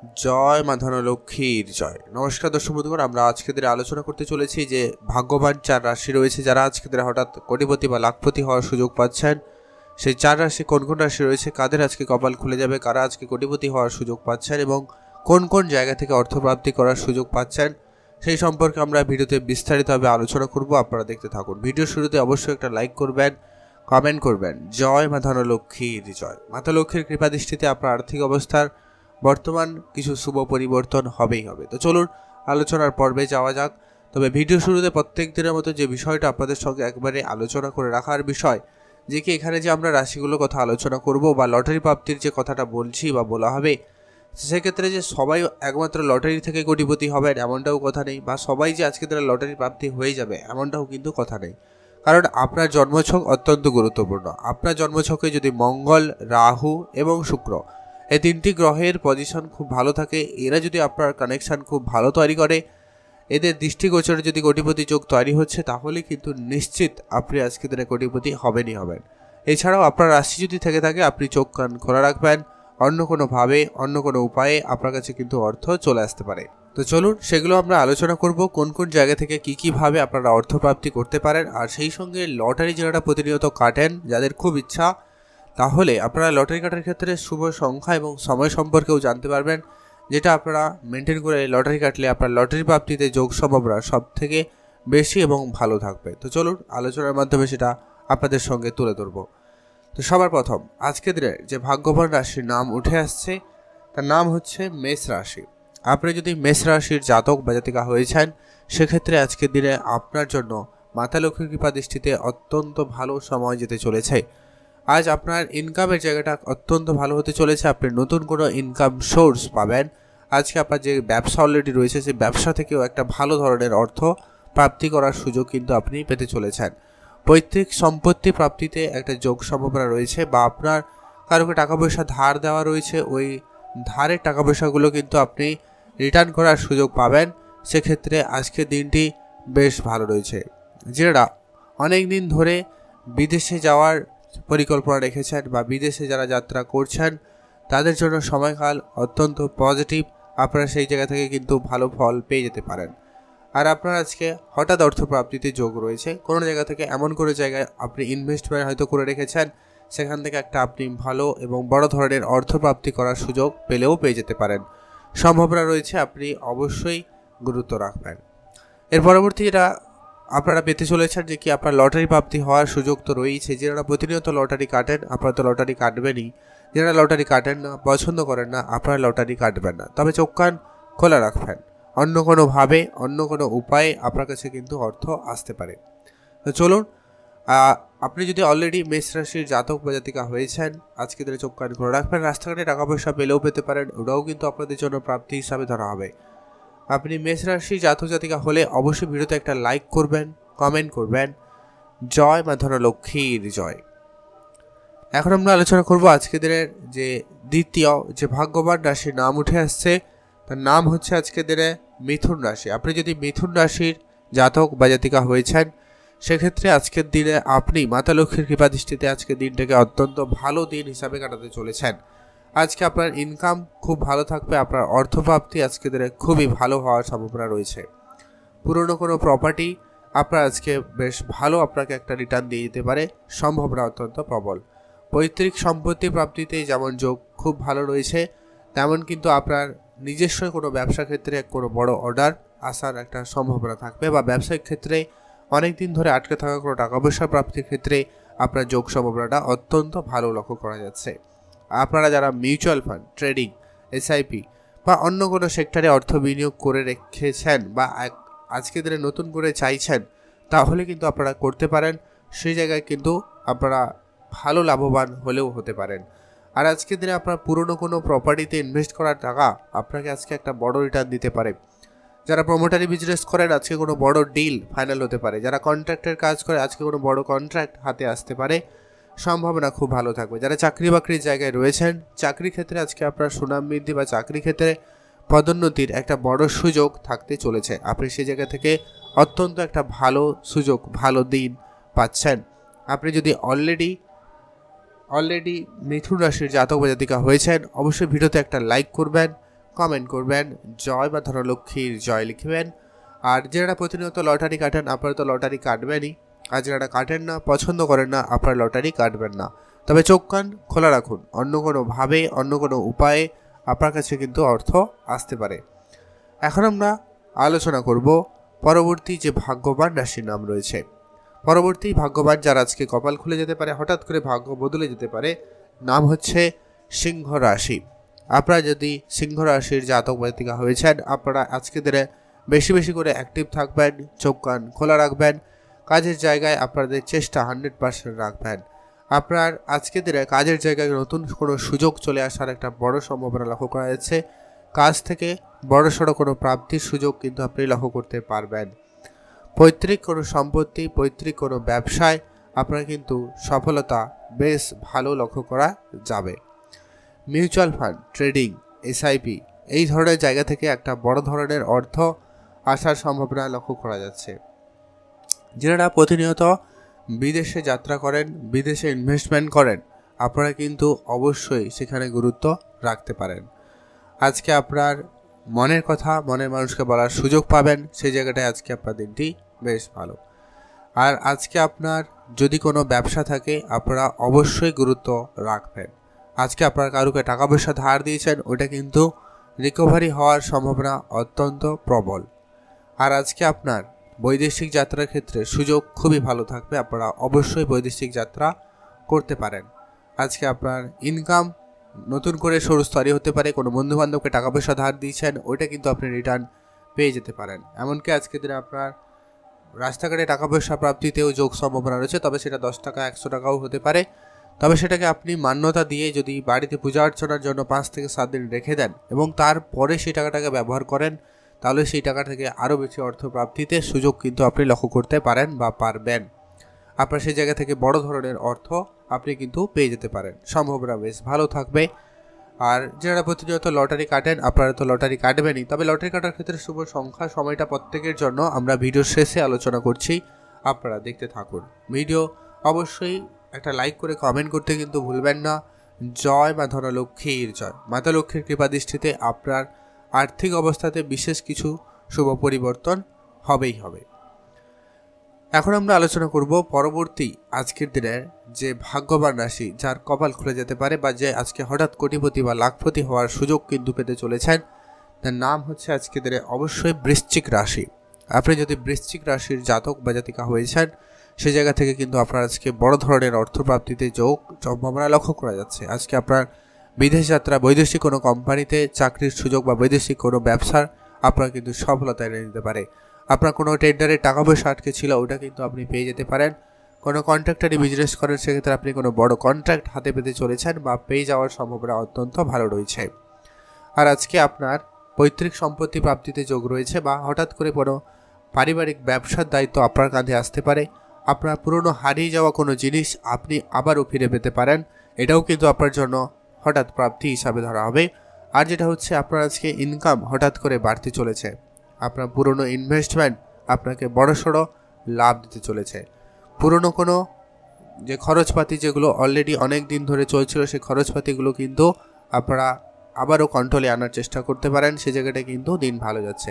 জয় মা ধনলক্ষ্মীর জয়। নমস্কার দর্শক বন্ধুগণ, আমরা আজকে দিনে আলোচনা করতে চলেছি যে ভাগ্যবান 4 রাশি রয়েছে যারা আজকে দিনে হঠাৎ কোটিপতি বা লাখপতি হওয়ার সুযোগ পাচ্ছেন। সেই 4 রাশি কোন কোন রাশি রয়েছে, কাদের আজকে কপাল খুলে যাবে, কারা আজকে কোটিপতি হওয়ার সুযোগ পাচ্ছেন এবং কোন কোন জায়গা থেকে অর্থপ্রাপ্তি করার সুযোগ পাচ্ছেন, সেই সম্পর্কে আমরা ভিডিওতে বিস্তারিতভাবে আলোচনা করব। আপনারা দেখতে থাকুন। ভিডিও শুরুতে অবশ্যই একটা লাইক করবেন, কমেন্ট করবেন। জয় মা ধনলক্ষ্মীর জয়। মাতা লক্ষ্মীর কৃপা দৃষ্টিতে আপনার আর্থিক অবস্থার বর্তমান কিছু শুভ পরিবর্তন হবেই হবে। তো চলুন আলোচনার পর্বে যাওয়া যাক। তবে ভিডিও শুরুতে প্রত্যেক দিনের মতো যে বিষয়টা আপনাদের সঙ্গে একবারে আলোচনা করে রাখার বিষয়, যে কি এখানে যে আমরা রাশিগুলোর কথা আলোচনা করব বা লটারি প্রাপ্তির যে কথাটা বলছি বা বলা হবে, সেক্ষেত্রে যে সবাই একমাত্র লটারি থেকে কোটিপতি হবেন এমনটাও কথা নেই, বা সবাই যে আজকে তারা লটারি প্রাপ্তি হয়ে যাবে এমনটাও কিন্তু কথা নেই। কারণ আপনার জন্মছক অত্যন্ত গুরুত্বপূর্ণ। আপনার জন্মছকে যদি মঙ্গল, রাহু এবং শুক্র এই 3টি গ্রহের পজিশন খুব ভালো থাকে, এরা যদি আপনার কানেকশান খুব ভালো তৈরি করে, এদের দৃষ্টিগোচরে যদি কোটিপতি যোগ তৈরি হচ্ছে, তাহলে কিন্তু নিশ্চিত আপনি আজকে দিনে কোটিপতি হবেনই হবেন। এছাড়াও আপনার রাশি যদি থেকে থাকে, আপনি চোখ কান খোলা রাখবেন, অন্য কোনোভাবে অন্য কোনো উপায়ে আপনার কাছে কিন্তু অর্থ চলে আসতে পারে। তো চলুন সেগুলো আমরা আলোচনা করব, কোন কোন জায়গা থেকে কীভাবে আপনারা অর্থপ্রাপ্তি করতে পারেন। আর সেই সঙ্গে লটারি যারা প্রতিনিয়ত কাটেন, যাদের খুব ইচ্ছা, তাহলে আপনারা লটারি কাটার ক্ষেত্রে শুভ সংখ্যা এবং সময় সম্পর্কেও জানতে পারবেন, যেটা আপনারা মেনটেন করে লটারি কাটলে আপনার লটারি প্রাপ্তিতে যোগ সম্ভাবনা সব থেকে বেশি এবং ভালো থাকবে। তো চলুন আলোচনার মাধ্যমে সেটা আপনাদের সঙ্গে তুলে ধরব। তো সবার প্রথম আজকের দিনে যে ভাগ্যবান রাশির নাম উঠে আসছে, তার নাম হচ্ছে মেষ রাশি। আপনি যদি মেষ রাশির জাতক বা জাতিকা হয়েছেন, সেক্ষেত্রে আজকের দিনে আপনার জন্য মাতা লক্ষ্মীর কৃপা দৃষ্টিতে অত্যন্ত ভালো সময় যেতে চলেছে। আজ আপনার ইনকামের জায়গাটা অত্যন্ত ভালো হতে চলেছে। আপনি নতুন কোনো ইনকাম সোর্স পাবেন। আজকে আপনার যে ব্যবসা অলরেডি রয়েছে, সেই ব্যবসা থেকেও একটা ভালো ধরনের অর্থ প্রাপ্তি করার সুযোগ কিন্তু আপনি পেতে চলেছেন। পৈতৃক সম্পত্তি প্রাপ্তিতে একটা যোগ সম্ভাবনা রয়েছে, বা আপনার কারোকে টাকা পয়সা ধার দেওয়া রয়েছে, ওই ধারের টাকা পয়সাগুলো কিন্তু আপনি রিটার্ন করার সুযোগ পাবেন। সেক্ষেত্রে আজকের দিনটি বেশ ভালো রয়েছে। যারা অনেক দিন ধরে বিদেশে যাওয়ার পরিকল্পনা রেখেছেন বা বিদেশে যারা যাত্রা করছেন, তাদের জন্য সময়কাল অত্যন্ত পজিটিভ। আপনারা সেই জায়গা থেকে কিন্তু ভালো ফল পেয়ে যেতে পারেন। আর আপনার আজকে হঠাৎ অর্থপ্রাপ্তিতে যোগ রয়েছে। কোনো জায়গা থেকে এমন কোনো জায়গায় আপনি ইনভেস্টমেন্ট হয়তো করে রেখেছেন, সেখান থেকে একটা আপনি ভালো এবং বড় ধরনের অর্থপ্রাপ্তি করার সুযোগ পেয়ে যেতে পারেন। সম্ভাবনা রয়েছে, আপনি অবশ্যই গুরুত্ব রাখবেন। এর পরবর্তী যেটা আপনারা পেতে চলেছেন, যে কি আপনার লটারি প্রাপ্তি হওয়ার সুযোগ তো রয়েছে। যারা প্রতিনিয়ত লটারি কাটেন, আপনারা তো লটারি কাটবেনই। যারা লটারি কাটেন না, পছন্দ করেন না, আপনারা লটারি কাটবেন না। তবে চোখ কান খোলা রাখবেন, অন্য কোনোভাবে অন্য কোনো উপায়ে আপনার কাছে কিন্তু অর্থ আসতে পারে। তো চলুন, আপনি যদি অলরেডি মেষ রাশির জাতক বা জাতিকা হয়েছেন, আজকে দিনে চোখ কান খোলা রাখবেন। রাস্তাঘাটে টাকা পয়সা পেলেও পেতে পারেন, ওটাও কিন্তু আপনাদের জন্য প্রাপ্তি হিসাবে ধরা হবে। আপনি মেষ রাশি জাতক জাতিকা হলে অবশ্যই ভিডিওতে একটা লাইক করবেন, কমেন্ট করবেন। জয় মা ধনলক্ষ্মীর জয়। এখন আমরা আলোচনা করব আজকের দিনের যে দ্বিতীয় যে ভাগ্যবান রাশির নাম উঠে আসছে, তার নাম হচ্ছে আজকের দিনে মিথুন রাশি। আপনি যদি মিথুন রাশির জাতক বা জাতিকা হয়েছেন, সেক্ষেত্রে আজকের দিনে আপনি মাতা লক্ষ্মীর কৃপা দৃষ্টিতে আজকের দিনটাকে অত্যন্ত ভালো দিন হিসাবে কাটাতে চলেছেন। আজকে আপনার ইনকাম খুব ভালো থাকবে, আপনার অর্থপ্রাপ্তি আজকে দিনে খুবই ভালো হওয়ার সম্ভাবনা রয়েছে। পুরনো কোনো প্রপার্টি আপনার আজকে বেশ ভালো আপনাকে একটা রিটার্ন দিয়ে যেতে পারে, সম্ভাবনা অত্যন্ত প্রবল। পৈতৃক সম্পত্তি প্রাপ্তিতে যেমন যোগ খুব ভালো রয়েছে, তেমন কিন্তু আপনার নিজস্ব কোনো ব্যবসা ক্ষেত্রে কোনো বড় অর্ডার আসার একটা সম্ভাবনা থাকবে, বা ব্যবসায়িক ক্ষেত্রে অনেক দিন ধরে আটকে থাকা কোনো টাকা পয়সা প্রাপ্তির ক্ষেত্রে আপনার যোগ সম্ভাবনাটা অত্যন্ত ভালো লক্ষ্য করা যাচ্ছে। আপনারা যারা মিউচুয়াল ফান্ড, ট্রেডিং, এসআইপি বা অন্য কোনো সেক্টরে অর্থ বিনিয়োগ করে রেখেছেন বা আজকে দিনে নতুন করে চাইছেন, তাহলে কিন্তু আপনারা করতে পারেন। সেই জায়গায় কিন্তু আপনারা ভালো লাভবান হলেও হতে পারেন। আর আজকের দিনে আপনার পুরনো কোনো প্রপার্টিতে ইনভেস্ট করার টাকা আপনাকে আজকে একটা বড় রিটার্ন দিতে পারে। যারা প্রমোটারি বিজনেস করেন, আজকে কোনো বড় ডিল ফাইনাল হতে পারে। যারা কন্ট্রাক্টের কাজ করে, আজকে কোনো বড় কন্ট্রাক্ট হাতে আসতে পারে, সম্ভাবনা খুব ভালো থাকবে। যারা চাকরি বাকরির জায়গায় রয়েছেন, চাকরি ক্ষেত্রে আজকে আপনার সুনাম বৃদ্ধি বা চাকরি ক্ষেত্রে পদোন্নতির একটা বড় সুযোগ থাকতে চলেছে। আপনি সেই জায়গা থেকে অত্যন্ত একটা ভালো সুযোগ, ভালো দিন পাচ্ছেন। আপনি যদি অলরেডি মিথুন রাশির জাতক বা জাতিকা হয়েছেন, অবশ্যই ভিডিওতে একটা লাইক করবেন, কমেন্ট করবেন, জয় বা ধনলক্ষ্মীর জয় লিখবেন। আর যারা প্রতিনিয়ত লটারি কাটেন আপনারা তো লটারি কাটবেনই, আর যারা কাটেন না, পছন্দ করেন না, আপনারা লটারি কাটবেন না। তবে চোখ কান খোলা রাখুন, অন্য কোনোভাবে অন্য কোনো উপায়ে আপনার কাছে কিন্তু অর্থ আসতে পারে। এখন আমরা আলোচনা করব পরবর্তী যে ভাগ্যবান রাশির নাম রয়েছে। পরবর্তী ভাগ্যবান যার আজকে কপাল খুলে যেতে পারে, হঠাৎ করে ভাগ্য বদলে যেতে পারে, নাম হচ্ছে সিংহ রাশি। আপনারা যদি সিংহ রাশির জাতক জাতিকা হয়েছেন, আপনারা আজকে দিনে বেশি বেশি করে অ্যাক্টিভ থাকবেন, চোখ কান খোলা রাখবেন, কাজের জায়গায় আপনাদের চেষ্টা 100% রাখবেন। আপনার আজকে দিনে কাজের জায়গায় নতুন কোনো সুযোগ চলে আসার একটা বড় সম্ভাবনা লক্ষ্য করা যাচ্ছে। কাজ থেকে বড়সড় কোনো প্রাপ্তির সুযোগ কিন্তু আপনি লক্ষ্য করতে পারবেন। পৈতৃক কোনো সম্পত্তি, পৈতৃক কোনো ব্যবসায় আপনার কিন্তু সফলতা বেশ ভালো লক্ষ্য করা যাবে। মিউচুয়াল ফান্ড, ট্রেডিং, এসআইপি এই ধরনের জায়গা থেকে একটা বড় ধরনের অর্থ আসার সম্ভাবনা লক্ষ্য করা যাচ্ছে। যারা প্রতিনিয়ত বিদেশে যাত্রা করেন, বিদেশে ইনভেস্টমেন্ট করেন, আপনারা কিন্তু অবশ্যই সেখানে গুরুত্ব রাখতে পারেন। আজকে আপনার মনের কথা মনের মানুষকে বলার সুযোগ পাবেন, সেই জায়গাটায় আজকে আপনার দিনটি বেশ ভালো। আর আজকে আপনার যদি কোনো ব্যবসা থাকে আপনারা অবশ্যই গুরুত্ব রাখবেন। আজকে আপনার কারুকে টাকা পয়সা ধার দিয়েছেন, ওটা কিন্তু রিকভারি হওয়ার সম্ভাবনা অত্যন্ত প্রবল। আর আজকে আপনার বৈদেশিক যাত্রার ক্ষেত্রে সুযোগ খুবই ভালো থাকবে, আপনারা অবশ্যই বৈদেশিক যাত্রা করতে পারেন। আজকে আপনার ইনকাম নতুন করে সোর্স তৈরি হতে পারে। কোনো বন্ধুবান্ধবকে টাকা পয়সা ধার দিয়েছেন, ওইটা কিন্তু আপনি রিটার্ন পেয়ে যেতে পারেন। এমনকি আজকে দিনে আপনার রাস্তাঘাটে টাকা পয়সা প্রাপ্তিতেও যোগ সম্ভাবনা রয়েছে, তবে সেটা 10 টাকা 100 টাকাও হতে পারে। তবে সেটাকে আপনি মান্যতা দিয়ে যদি বাড়িতে পূজা অর্চনার জন্য 5 থেকে 7 দিন রেখে দেন এবং তারপরে সেই টাকাটাকে ব্যবহার করেন, তাহলে সেই টাকা থেকে আরও বেশি অর্থ প্রাপ্তিতে সুযোগ কিন্তু আপনি লক্ষ্য করতে পারেন বা পারবেন। আপনার সেই জায়গা থেকে বড় ধরনের অর্থ আপনি কিন্তু পেয়ে যেতে পারেন, সম্ভাবনা বেশ ভালো থাকবে। আর যারা প্রতিনিয়ত লটারি কাটেন আপনারা তো লটারি কাটবেনই, তবে লটারি কাটার ক্ষেত্রে শুভ সংখ্যা সময়টা প্রত্যেকের জন্য আমরা ভিডিওর শেষে আলোচনা করছি, আপনারা দেখতে থাকুন। ভিডিও অবশ্যই একটা লাইক করে কমেন্ট করতে কিন্তু ভুলবেন না। জয় মা ধনলক্ষ্মীর জয়। মাতা লক্ষ্মীর কৃপা দৃষ্টিতে আপনার আর্থিক অবস্থাতে বিশেষ কিছু শুভ পরিবর্তন হবেই হবে। এখন আমরা আলোচনা করব পরবর্তী আজকের দিনের যে ভাগ্যবান রাশি যার কপাল খুলে যেতে পারে, বা যে আজকে হঠাৎ কোটিপতি বা লাখপতি হওয়ার সুযোগ কিন্তু পেতে চলেছেন, তার নাম হচ্ছে আজকের দিনে অবশ্যই বৃশ্চিক রাশি। আপনি যদি বৃশ্চিক রাশির জাতক বা জাতিকা হয়েছেন, সেই জায়গা থেকে কিন্তু আপনার আজকে বড় ধরনের অর্থপ্রাপ্তিতে যোগ সম্ভাবনা লক্ষ্য করা যাচ্ছে। আজকে আপনার বিদেশ যাত্রা, বৈদেশিক কোনো কোম্পানিতে চাকরির সুযোগ বা বৈদেশিক কোনো ব্যবসার আপনার কিন্তু সফলতা এনে দিতে পারে। আপনার কোনো টেন্ডারে টাকা পয়সা আটকে ছিল, ওটা কিন্তু আপনি পেয়ে যেতে পারেন। কোনো কন্ট্রাক্টারি বিজনেস করেন, সেক্ষেত্রে আপনি কোনো বড় কন্ট্রাক্ট হাতে পেতে চলেছেন বা পেয়ে যাওয়ার সম্ভাবনা অত্যন্ত ভালো রয়েছে। আর আজকে আপনার পৈতৃক সম্পত্তি প্রাপ্তিতে যোগ রয়েছে, বা হঠাৎ করে কোনো পারিবারিক ব্যবসার দায়িত্ব আপনার কাঁধে আসতে পারে। আপনার পুরনো হারিয়ে যাওয়া কোনো জিনিস আপনি আবারও ফিরে পেতে পারেন, এটাও কিন্তু আপনার জন্য হঠাৎ প্রাপ্তি হিসাবে ধরা হবে। আর যেটা হচ্ছে আপনার আজকে ইনকাম হঠাৎ করে বাড়তে চলেছে, আপনার পুরনো ইনভেস্টমেন্ট আপনাকে বড়সড় লাভ দিতে চলেছে। পুরনো কোনো যে খরচপাতি যেগুলো অলরেডি অনেক দিন ধরে চলছিল, সেই খরচপাতিগুলো কিন্তু আপনারা আবারও কন্ট্রোলে আনার চেষ্টা করতে পারেন, সে জায়গাটা কিন্তু দিন ভালো যাচ্ছে।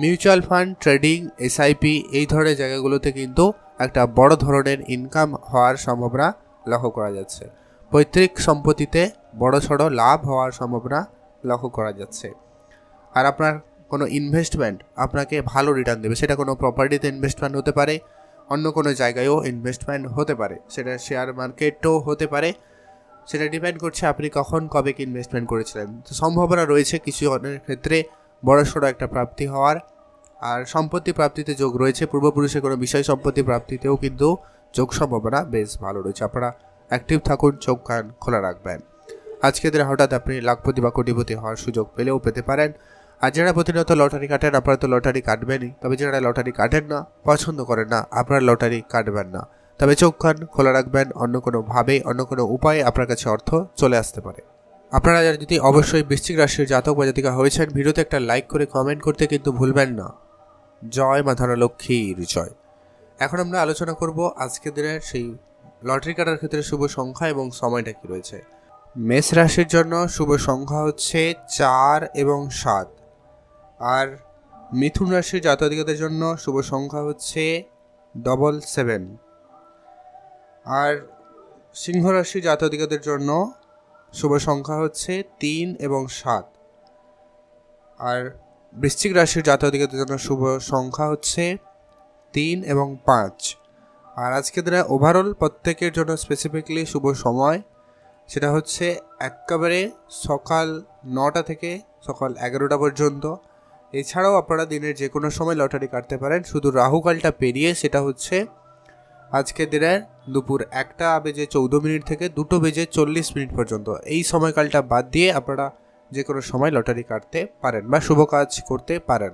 মিউচুয়াল ফান্ড, ট্রেডিং, এসআইপি এই ধরনের জায়গাগুলোতে কিন্তু একটা বড় ধরনের ইনকাম হওয়ার সম্ভাবনা লক্ষ্য করা যাচ্ছে। পৈতৃক সম্পত্তিতে বড়সড় লাভ হওয়ার সম্ভাবনা লক্ষ্য করা যাচ্ছে। আর আপনার কোনো ইনভেস্টমেন্ট আপনাকে ভালো রিটার্ন দেবে, সেটা কোনো প্রপার্টিতে ইনভেস্টমেন্ট হতে পারে, অন্য কোনো জায়গায়ও ইনভেস্টমেন্ট হতে পারে, সেটা শেয়ার মার্কেটও হতে পারে, সেটা ডিপেন্ড করছে আপনি কখন কবে কি ইনভেস্টমেন্ট করেছিলেন। তো সম্ভাবনা রয়েছে কিছু অনেক ক্ষেত্রে বড়সড় একটা প্রাপ্তি হওয়ার। আর সম্পত্তি প্রাপ্তিতে যোগ রয়েছে, পূর্বপুরুষের কোনো বিষয় সম্পত্তি প্রাপ্তিতেও কিন্তু যোগ সম্ভাবনা বেশ ভালো রয়েছে। আপনারা অ্যাক্টিভ থাকুন, চোখ কান খোলা রাখবেন। আজকের দিনে হঠাৎ আপনি লাখপতি বা কোটিপতি হওয়ার সুযোগ পেলেও পেতে পারেন। আর যারা প্রতিনিয়ত লটারি কাটেন আপনারা তো লটারি কাটবেনই, তবে যারা লটারি কাটেন না, পছন্দ করেন না, আপনারা লটারি কাটবেন না। তবে চোখ কান খোলা রাখবেন, অন্য কোনোভাবে অন্য কোনো উপায়ে আপনার কাছে অর্থ চলে আসতে পারে। আপনারা যদি অবশ্যই বৃশ্চিক রাশির জাতক বা জাতিকা হয়েছেন, ভিডিওতে একটা লাইক করে কমেন্ট করতে কিন্তু ভুলবেন না। জয় মা ধনলক্ষ্মীর জয়। এখন আমরা আলোচনা করব আজকের দিনের সেই লটারি কাটার ক্ষেত্রে শুভ সংখ্যা এবং সময়টা কি রয়েছে। মেষ রাশির জন্য শুভ সংখ্যা হচ্ছে 4 এবং 7। আর মিথুন রাশির জাতকদের জন্য শুভ সংখ্যা হচ্ছে 777। আর সিংহ রাশির জাতকদের জন্য শুভ সংখ্যা হচ্ছে 3 এবং 7। আর বৃশ্চিক রাশির জাতকদের জন্য শুভ সংখ্যা হচ্ছে 3 এবং 5। আর আজকে দিনে ওভারঅল প্রত্যেকের জন্য স্পেসিফিকলি শুভ সময় সেটা হচ্ছে একেবারে সকাল 9টা থেকে সকাল 11টা পর্যন্ত। এছাড়াও আপনারা দিনের যে কোনো সময় লটারি কাটতে পারেন, শুধু রাহুকালটা পেরিয়ে সেটা হচ্ছে আজকের দিনের দুপুর 1:14 থেকে 2:40 পর্যন্ত। এই সময়কালটা বাদ দিয়ে আপনারা যে কোনো সময় লটারি কাটতে পারেন বা শুভ কাজ করতে পারেন।